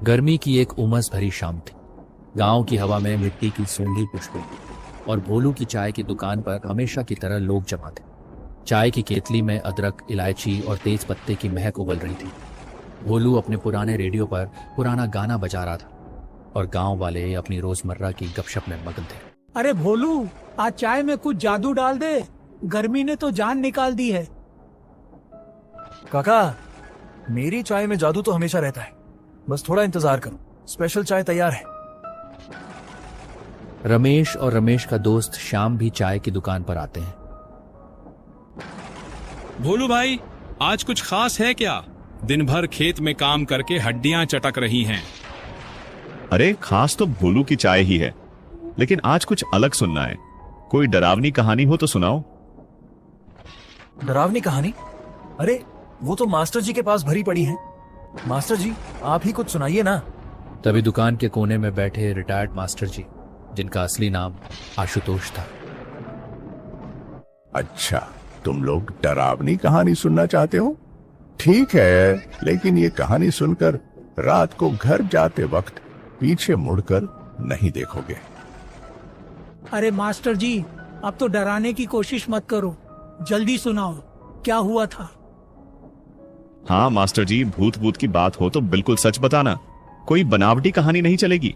गर्मी की एक उमस भरी शाम थी। गांव की हवा में मिट्टी की सूंघी खुशबू और भोलू की चाय की दुकान पर हमेशा की तरह लोग जमा थे। चाय की केतली में अदरक, इलायची और तेज पत्ते की महक उबल रही थी। भोलू अपने पुराने रेडियो पर पुराना गाना बजा रहा था और गांव वाले अपनी रोजमर्रा की गपशप में मगन थे। अरे भोलू, आज चाय में कुछ जादू डाल दे, गर्मी ने तो जान निकाल दी है। काका, मेरी चाय में जादू तो हमेशा रहता है, बस थोड़ा इंतजार करो, स्पेशल चाय तैयार है। रमेश और रमेश का दोस्त श्याम भी चाय की दुकान पर आते हैं। भोलू भाई, आज कुछ खास है क्या? दिन भर खेत में काम करके हड्डियां चटक रही हैं। अरे खास तो भोलू की चाय ही है, लेकिन आज कुछ अलग सुनना है। कोई डरावनी कहानी हो तो सुनाओ। डरावनी कहानी? अरे वो तो मास्टर जी के पास भरी पड़ी है। मास्टर जी, आप ही कुछ सुनाइए ना। तभी दुकान के कोने में बैठे रिटायर्ड मास्टर जी, जिनका असली नाम आशुतोष था। अच्छा, तुम लोग डरावनी कहानी सुनना चाहते हो? ठीक है, लेकिन ये कहानी सुनकर रात को घर जाते वक्त पीछे मुड़कर नहीं देखोगे। अरे मास्टर जी, अब तो डराने की कोशिश मत करो, जल्दी सुनाओ, क्या हुआ था? हाँ मास्टर जी, भूत भूत की बात हो तो बिल्कुल सच बताना, कोई बनावटी कहानी नहीं चलेगी।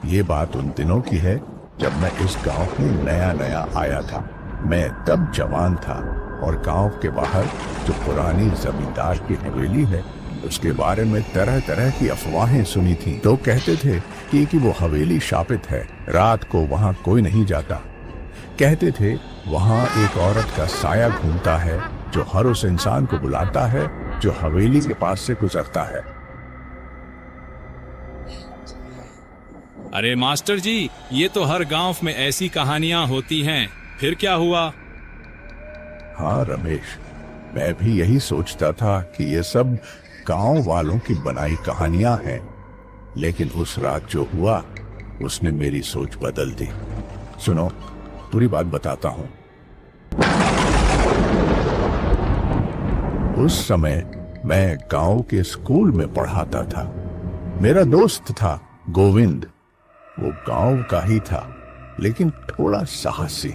ये बात उन दिनों की है जब मैं इस गांव में नया नया आया था। मैं तब जवान था और गांव के बाहर जो पुरानी जमींदार की हवेली है, उसके बारे में तरह तरह की अफवाहें सुनी थी। तो कहते थे कि वो हवेली शापित है, रात को वहां कोई नहीं जाता। कहते थे वहां एक औरत का साया घूमता है जो हर उस इंसान को बुलाता है जो हवेली के पास से गुजरता है। अरे मास्टर जी, ये तो हर गांव में ऐसी कहानियां होती हैं। फिर क्या हुआ? हाँ रमेश, मैं भी यही सोचता था कि ये सब गांव वालों की बनाई कहानियां हैं, लेकिन उस रात जो हुआ उसने मेरी सोच बदल दी। सुनो, पूरी बात बताता हूं। उस समय मैं गांव के स्कूल में पढ़ाता था। मेरा दोस्त था गोविंद। वो गांव का ही था, लेकिन थोड़ा साहसी।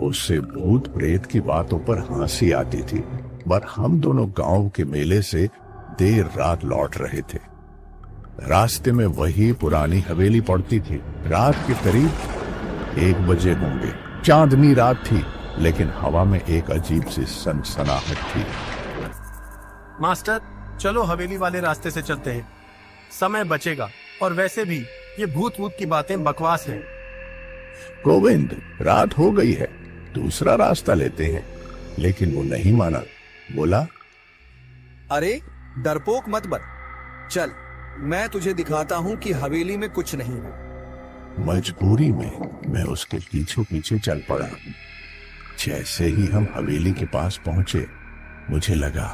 उससे भूत प्रेत की बातों पर हंसी आती थी। पर हम दोनों गांव के मेले से देर रात लौट रहे थे। रास्ते में वही पुरानी हवेली पड़ती थी। रात के करीब 1 बजे होंगे। चांदनी रात थी, लेकिन हवा में एक अजीब सी सनसनाहट थी। मास्टर, चलो हवेली वाले रास्ते से चलते हैं, समय बचेगा, और वैसे भी ये भूत भूत की बातें बकवास हैं। गोविंद, रात हो गई है, दूसरा रास्ता लेते हैं। लेकिन वो नहीं माना। बोला, अरे डरपोक मत बन, चल मैं तुझे दिखाता हूँ कि हवेली में कुछ नहीं है। मजबूरी में मैं उसके पीछे पीछे चल पड़ा। जैसे ही हम हवेली के पास पहुंचे, मुझे लगा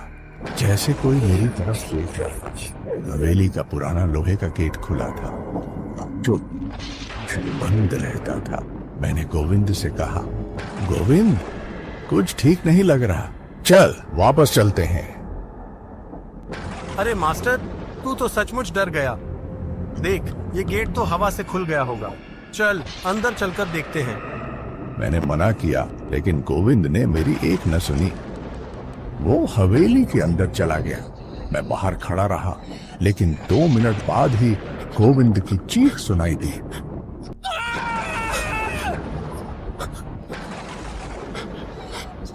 जैसे कोई मेरी तरफ देख रहा। हवेली का पुराना लोहे का गेट खुला था जो बंद रहता था। मैंने गोविंद से कहा, गोविंद, कुछ ठीक नहीं लग रहा, चल वापस चलते हैं। अरे मास्टर, तू तो सचमुच डर गया। देख, ये गेट तो हवा से खुल गया होगा, चल अंदर चलकर देखते हैं। मैंने मना किया, लेकिन गोविंद ने मेरी एक न सुनी। वो हवेली के अंदर चला गया। मैं बाहर खड़ा रहा, लेकिन 2 मिनट बाद ही गोविंद की चीख सुनाई दी।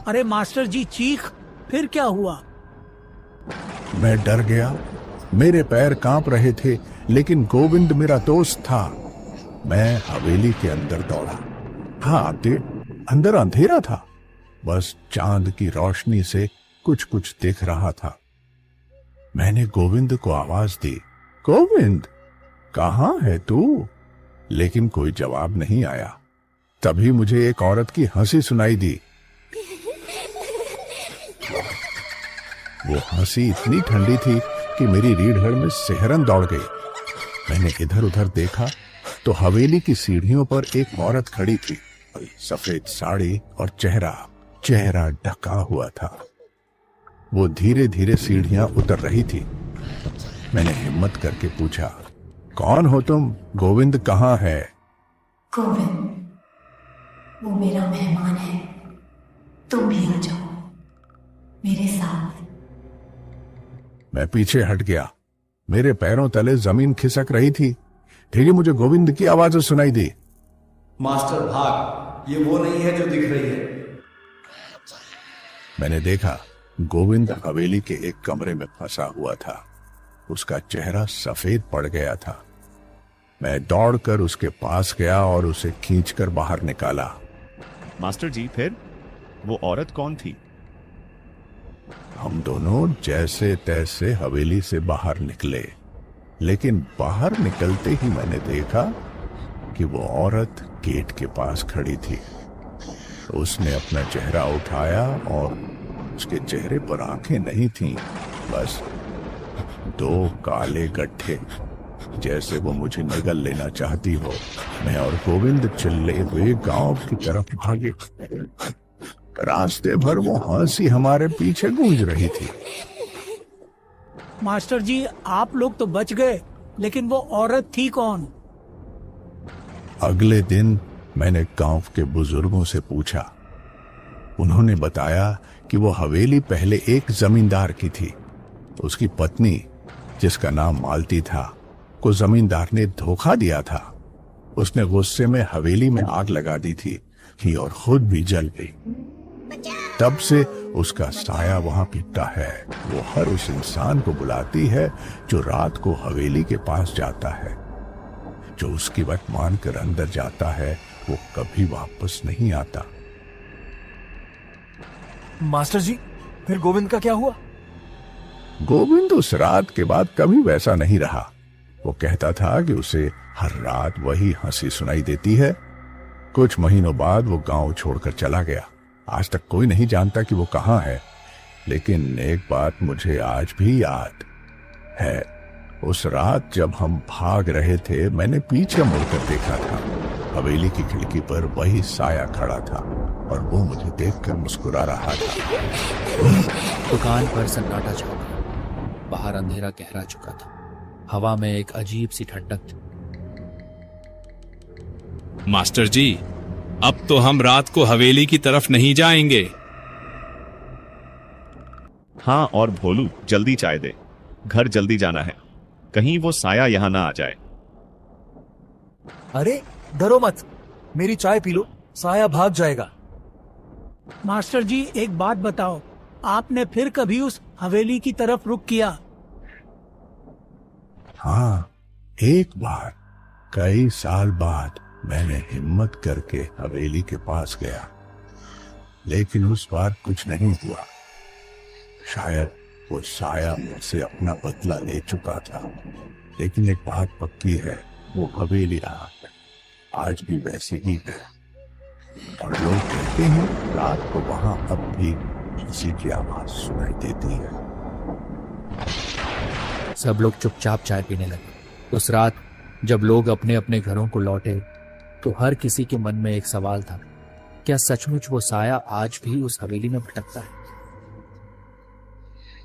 अरे मास्टर जी, चीख, फिर क्या हुआ? मैं डर गया। मेरे पैर कांप रहे थे, लेकिन गोविंद मेरा दोस्त था। मैं हवेली के अंदर दौड़ा। हाँ, अंदर अंधेरा था, बस चांद की रोशनी से कुछ कुछ दिख रहा था। मैंने गोविंद को आवाज दी, गोविंद, कहाँ है तू? लेकिन कोई जवाब नहीं आया। तभी मुझे एक औरत की हंसी सुनाई दी। वो हंसी इतनी ठंडी थी कि मेरी रीढ़ में सिहरन दौड़ गई। मैंने इधर उधर देखा तो हवेली की सीढ़ियों पर एक औरत खड़ी थी। सफेद साड़ी और चेहरा ढका हुआ था। वो धीरे धीरे सीढ़ियां उतर रही थी। मैंने हिम्मत करके पूछा, कौन हो तुम? गोविंद कहाँ है? गोविंद, वो मेरा मेहमान है। तुम भी आ जाओ मेरे साथ। मैं पीछे हट गया। मेरे पैरों तले जमीन खिसक रही थी। फिर मुझे गोविंद की आवाज सुनाई दी। मास्टर भाग, ये वो नहीं है जो दिख रही है। मैंने देखा गोविंद हवेली के एक कमरे में फंसा हुआ था। उसका चेहरा सफेद पड़ गया था। मैं दौड़कर उसके पास गया और उसे खींचकर बाहर निकाला। मास्टर जी, फिर वो औरत कौन थी? हम दोनों जैसे तैसे हवेली से बाहर निकले, लेकिन बाहर निकलते ही मैंने देखा कि वो औरत गेट के पास खड़ी थी। उसने अपना चेहरा उठाया और उसके चेहरे पर आंखें नहीं थीं, बस 2 काले गड्ढे, जैसे वो मुझे निगल लेना चाहती हो। मैं और गोविंद चिल्ले हुए गांव की तरफ भागे। रास्ते भर वो हंसी हमारे पीछे गूंज रही थी। मास्टर जी, आप लोग तो बच गए, लेकिन वो औरत थी कौन? अगले दिन मैंने गांव के बुजुर्गों से पूछा। उन्होंने बताया कि वो हवेली पहले एक जमींदार की थी। उसकी पत्नी, जिसका नाम मालती था, को जमींदार ने धोखा दिया था। उसने गुस्से में हवेली में आग लगा दी थी और खुद भी जल गई। तब से उसका साया वहां पीटता है। वो हर उस इंसान को बुलाती है जो रात को हवेली के पास जाता है। जो उसकी बात मानकर अंदर जाता है वो कभी वापस नहीं आता। मास्टर जी, फिर गोविंद का क्या हुआ? गोविंद उस रात के बाद कभी वैसा नहीं रहा। वो कहता था कि उसे हर रात वही हंसी सुनाई देती है। कुछ महीनों बाद वो गांव छोड़कर चला गया। आज तक कोई नहीं जानता कि वो कहाँ है, लेकिन एक बात मुझे आज भी याद है। उस रात जब हम भाग रहे थे, मैंने पीछे मुड़कर देखा था। हवेली की खिड़की पर वही साया खड़ा था और वो मुझे देखकर मुस्कुरा रहा था। दुकान पर सन्नाटा छा गया। बाहर अंधेरा गहरा चुका था। हवा में एक अजीब सी ठंडक थी। मास्टर जी, अब तो हम रात को हवेली की तरफ नहीं जाएंगे। हाँ, और भोलू, जल्दी चाय दे, घर जल्दी जाना है, कहीं वो साया यहां ना आ जाए। अरे डरो मत, मेरी चाय पी लो, साया भाग जाएगा। मास्टर जी, एक बात बताओ, आपने फिर कभी उस हवेली की तरफ रुख किया? हाँ, एक बार कई साल बाद मैंने हिम्मत करके हवेली के पास गया, लेकिन उस बार कुछ नहीं हुआ। शायद वो साया मुझसे अपना बदला ले चुका था। लेकिन एक बात पक्की है, वो हवेली आज भी वैसी ही है। और लोग कहते हैं रात को वहां अब भी किसी की आवाज सुनाई देती है। सब लोग चुपचाप चाय पीने लगे। उस रात जब लोग अपने अपने घरों को लौटे तो हर किसी के मन में एक सवाल था, क्या सचमुच वो साया आज भी उस हवेली में भटकता है?